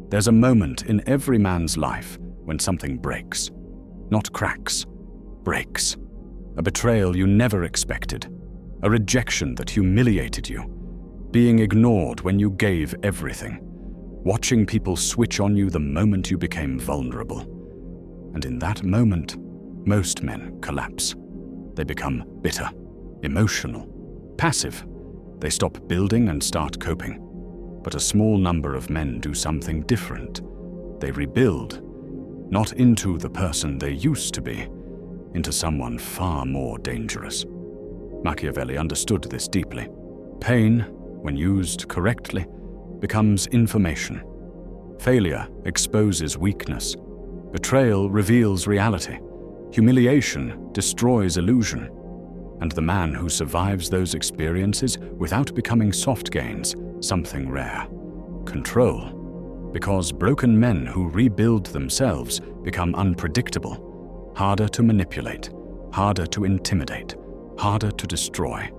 There's a moment in every man's life when something breaks. Not cracks, breaks. A betrayal you never expected. A rejection that humiliated you. Being ignored when you gave everything. Watching people switch on you the moment you became vulnerable. And in that moment, most men collapse. They become bitter, emotional, passive. They stop building and start coping. But a small number of men do something different. They rebuild, not into the person they used to be, into someone far more dangerous. Machiavelli understood this deeply. Pain, when used correctly, becomes information. Failure exposes weakness. Betrayal reveals reality. Humiliation destroys illusion. And the man who survives those experiences without becoming soft gains something rare: control. Because broken men who rebuild themselves become unpredictable, harder to manipulate, harder to intimidate, harder to destroy.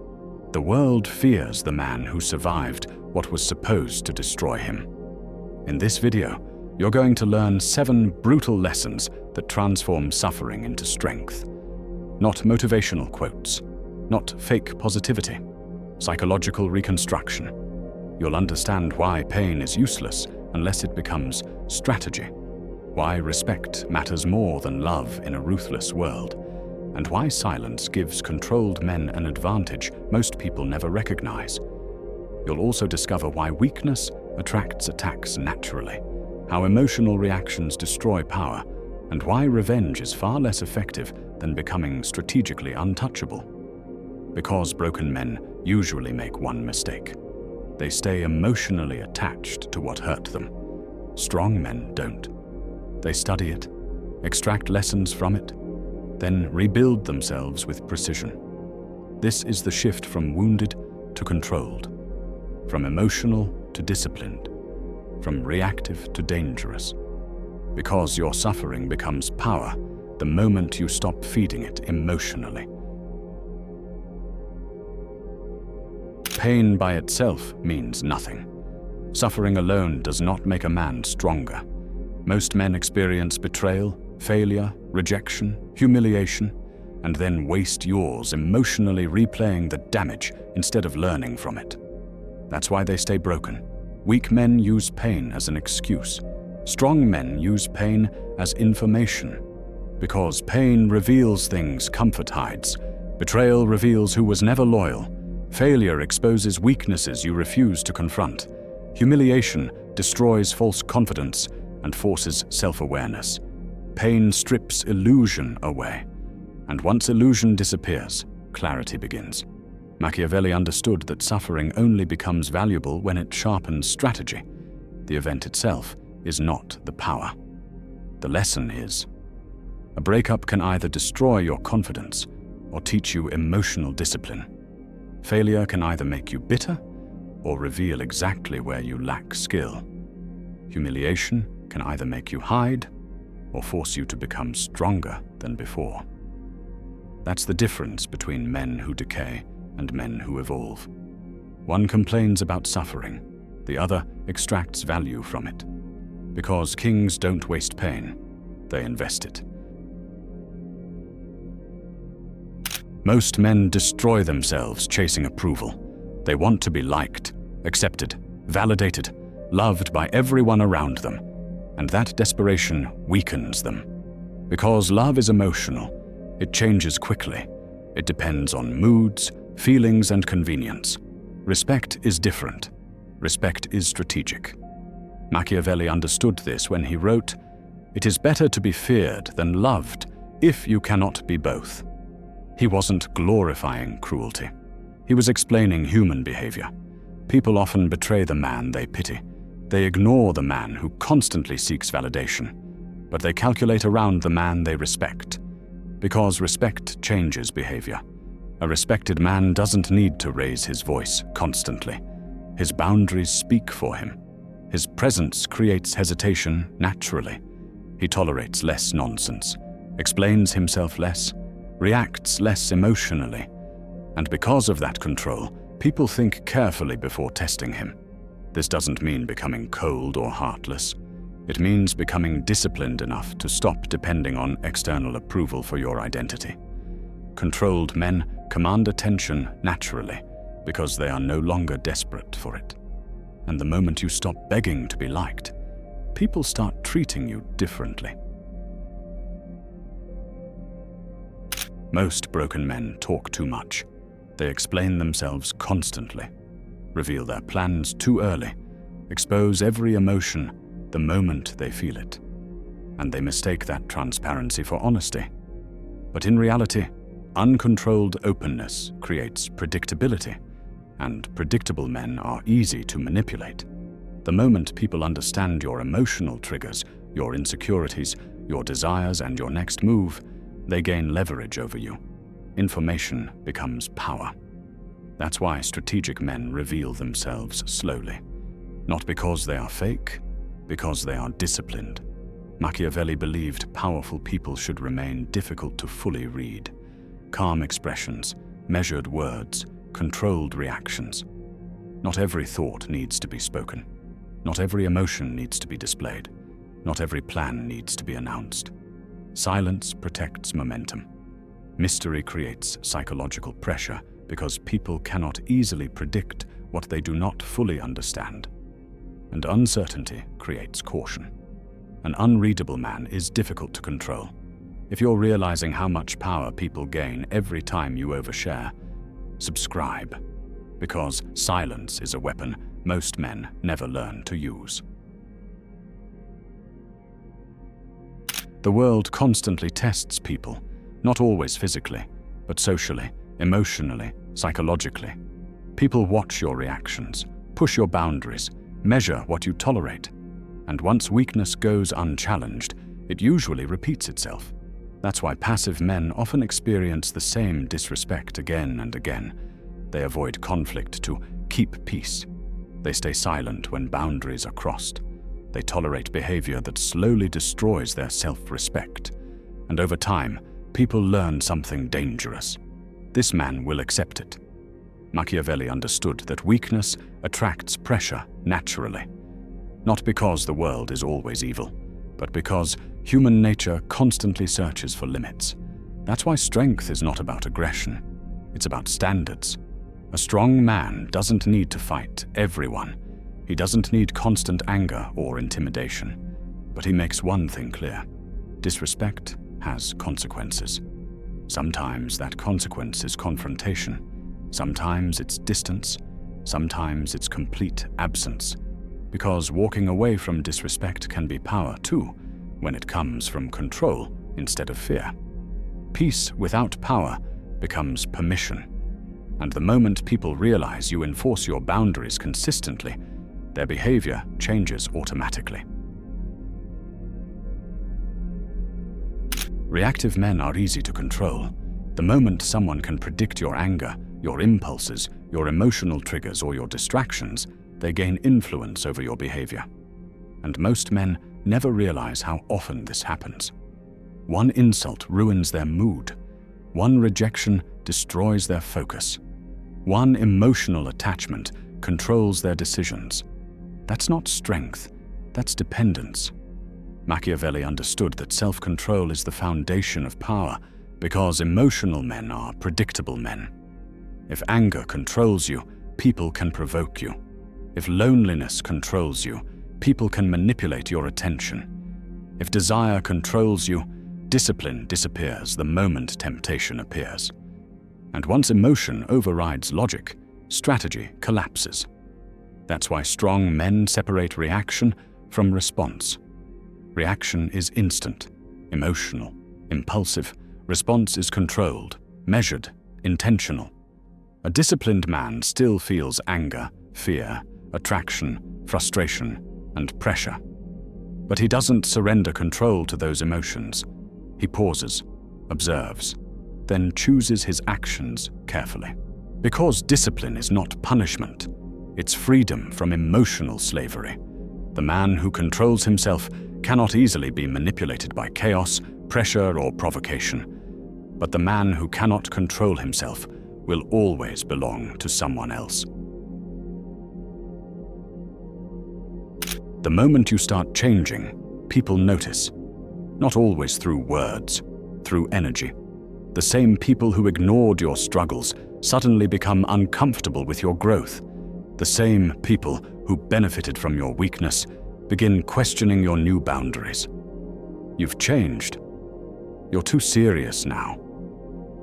The world fears the man who survived what was supposed to destroy him. In this video, you're going to learn 7 brutal lessons that transform suffering into strength. Not motivational quotes, not fake positivity, psychological reconstruction. You'll understand why pain is useless unless it becomes strategy, why respect matters more than love in a ruthless world, and why silence gives controlled men an advantage most people never recognize. You'll also discover why weakness attracts attacks naturally, how emotional reactions destroy power, and why revenge is far less effective than becoming strategically untouchable. Because broken men usually make one mistake. They stay emotionally attached to what hurt them. Strong men don't. They study it, extract lessons from it, then rebuild themselves with precision. This is the shift from wounded to controlled, from emotional to disciplined, from reactive to dangerous. Because your suffering becomes power the moment you stop feeding it emotionally. Pain by itself means nothing. Suffering alone does not make a man stronger. Most men experience betrayal, failure, rejection, humiliation, and then waste yours emotionally replaying the damage instead of learning from it. That's why they stay broken. Weak men use pain as an excuse. Strong men use pain as information. Because pain reveals things comfort hides. Betrayal reveals who was never loyal. Failure exposes weaknesses you refuse to confront. Humiliation destroys false confidence and forces self-awareness. Pain strips illusion away. And once illusion disappears, clarity begins. Machiavelli understood that suffering only becomes valuable when it sharpens strategy. The event itself is not the power. The lesson is, a breakup can either destroy your confidence or teach you emotional discipline. Failure can either make you bitter or reveal exactly where you lack skill. Humiliation can either make you hide or force you to become stronger than before. That's the difference between men who decay and men who evolve. One complains about suffering, the other extracts value from it. Because kings don't waste pain, they invest it. Most men destroy themselves chasing approval. They want to be liked, accepted, validated, loved by everyone around them. And that desperation weakens them. Because love is emotional, it changes quickly. It depends on moods, feelings, and convenience. Respect is different. Respect is strategic. Machiavelli understood this when he wrote, "It is better to be feared than loved if you cannot be both." He wasn't glorifying cruelty. He was explaining human behavior. People often betray the man they pity. They ignore the man who constantly seeks validation, but they calculate around the man they respect. Because respect changes behavior. A respected man doesn't need to raise his voice constantly. His boundaries speak for him. His presence creates hesitation naturally. He tolerates less nonsense, explains himself less, reacts less emotionally. And because of that control, people think carefully before testing him. This doesn't mean becoming cold or heartless. It means becoming disciplined enough to stop depending on external approval for your identity. Controlled men command attention naturally because they are no longer desperate for it. And the moment you stop begging to be liked, people start treating you differently. Most broken men talk too much. They explain themselves constantly, reveal their plans too early, expose every emotion the moment they feel it, and they mistake that transparency for honesty. But in reality, uncontrolled openness creates predictability, and predictable men are easy to manipulate. The moment people understand your emotional triggers, your insecurities, your desires, and your next move, they gain leverage over you. Information becomes power. That's why strategic men reveal themselves slowly. Not because they are fake, because they are disciplined. Machiavelli believed powerful people should remain difficult to fully read. Calm expressions, measured words, controlled reactions. Not every thought needs to be spoken. Not every emotion needs to be displayed. Not every plan needs to be announced. Silence protects momentum. Mystery creates psychological pressure because people cannot easily predict what they do not fully understand. And uncertainty creates caution. An unreadable man is difficult to control. If you're realizing how much power people gain every time you overshare, subscribe, because silence is a weapon most men never learn to use. The world constantly tests people, not always physically, but socially, emotionally, psychologically. People watch your reactions, push your boundaries, measure what you tolerate. And once weakness goes unchallenged, it usually repeats itself. That's why passive men often experience the same disrespect again and again. They avoid conflict to keep peace. They stay silent when boundaries are crossed. They tolerate behavior that slowly destroys their self-respect. And over time, people learn something dangerous. This man will accept it. Machiavelli understood that weakness attracts pressure naturally. Not because the world is always evil, but because human nature constantly searches for limits. That's why strength is not about aggression. It's about standards. A strong man doesn't need to fight everyone. He doesn't need constant anger or intimidation. But he makes one thing clear: disrespect has consequences. Sometimes that consequence is confrontation. Sometimes it's distance. Sometimes it's complete absence. Because walking away from disrespect can be power too, when it comes from control instead of fear. Peace without power becomes permission. And the moment people realize you enforce your boundaries consistently, their behavior changes automatically. Reactive men are easy to control. The moment someone can predict your anger, your impulses, your emotional triggers, or your distractions, they gain influence over your behavior. And most men never realize how often this happens. One insult ruins their mood. One rejection destroys their focus. One emotional attachment controls their decisions. That's not strength, that's dependence. Machiavelli understood that self-control is the foundation of power because emotional men are predictable men. If anger controls you, people can provoke you. If loneliness controls you, people can manipulate your attention. If desire controls you, discipline disappears the moment temptation appears. And once emotion overrides logic, strategy collapses. That's why strong men separate reaction from response. Reaction is instant, emotional, impulsive. Response is controlled, measured, intentional. A disciplined man still feels anger, fear, attraction, frustration, and pressure. But he doesn't surrender control to those emotions. He pauses, observes, then chooses his actions carefully. Because discipline is not punishment, it's freedom from emotional slavery. The man who controls himself cannot easily be manipulated by chaos, pressure, or provocation. But the man who cannot control himself will always belong to someone else. The moment you start changing, people notice. Not always through words, through energy. The same people who ignored your struggles suddenly become uncomfortable with your growth. The same people who benefited from your weakness begin questioning your new boundaries. You've changed. You're too serious now.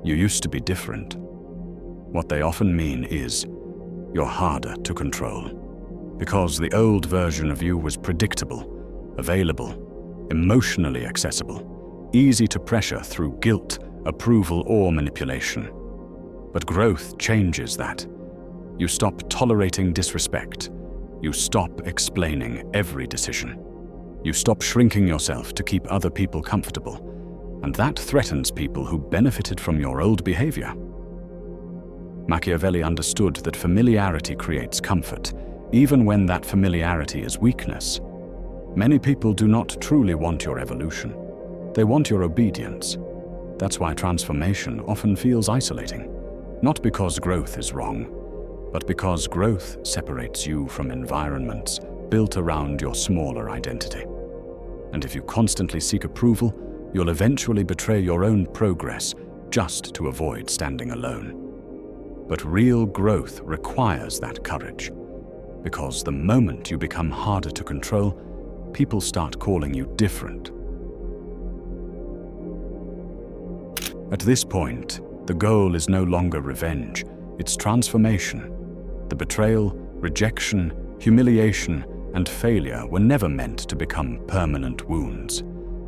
You used to be different. What they often mean is, you're harder to control. Because the old version of you was predictable, available, emotionally accessible, easy to pressure through guilt, approval, or manipulation. But growth changes that. You stop tolerating disrespect. You stop explaining every decision. You stop shrinking yourself to keep other people comfortable. And that threatens people who benefited from your old behavior. Machiavelli understood that familiarity creates comfort, even when that familiarity is weakness. Many people do not truly want your evolution. They want your obedience. That's why transformation often feels isolating. Not because growth is wrong, but because growth separates you from environments built around your smaller identity. And if you constantly seek approval, you'll eventually betray your own progress just to avoid standing alone. But real growth requires that courage, because the moment you become harder to control, people start calling you different. At this point, the goal is no longer revenge, it's transformation. The betrayal, rejection, humiliation, and failure were never meant to become permanent wounds.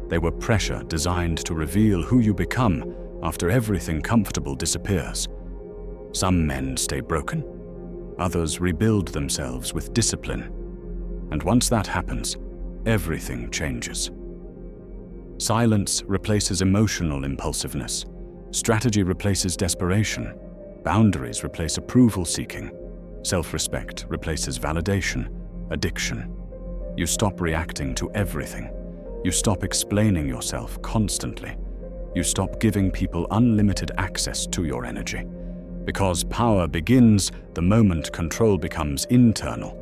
They were pressure designed to reveal who you become after everything comfortable disappears. Some men stay broken, others rebuild themselves with discipline. And once that happens, everything changes. Silence replaces emotional impulsiveness. Strategy replaces desperation. Boundaries replace approval seeking. Self-respect replaces validation, addiction. You stop reacting to everything. You stop explaining yourself constantly. You stop giving people unlimited access to your energy. Because power begins the moment control becomes internal.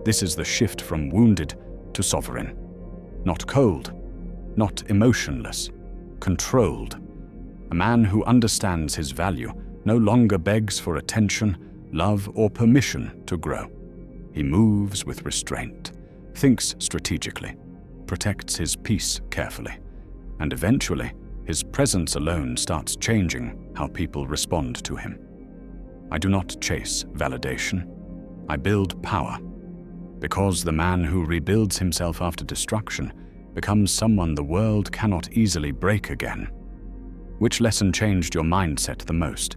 This is the shift from wounded to sovereign. Not cold, not emotionless, controlled. A man who understands his value no longer begs for attention, love, or permission to grow. He moves with restraint, thinks strategically, protects his peace carefully, and eventually, his presence alone starts changing how people respond to him. I do not chase validation. I build power. Because the man who rebuilds himself after destruction becomes someone the world cannot easily break again. Which lesson changed your mindset the most?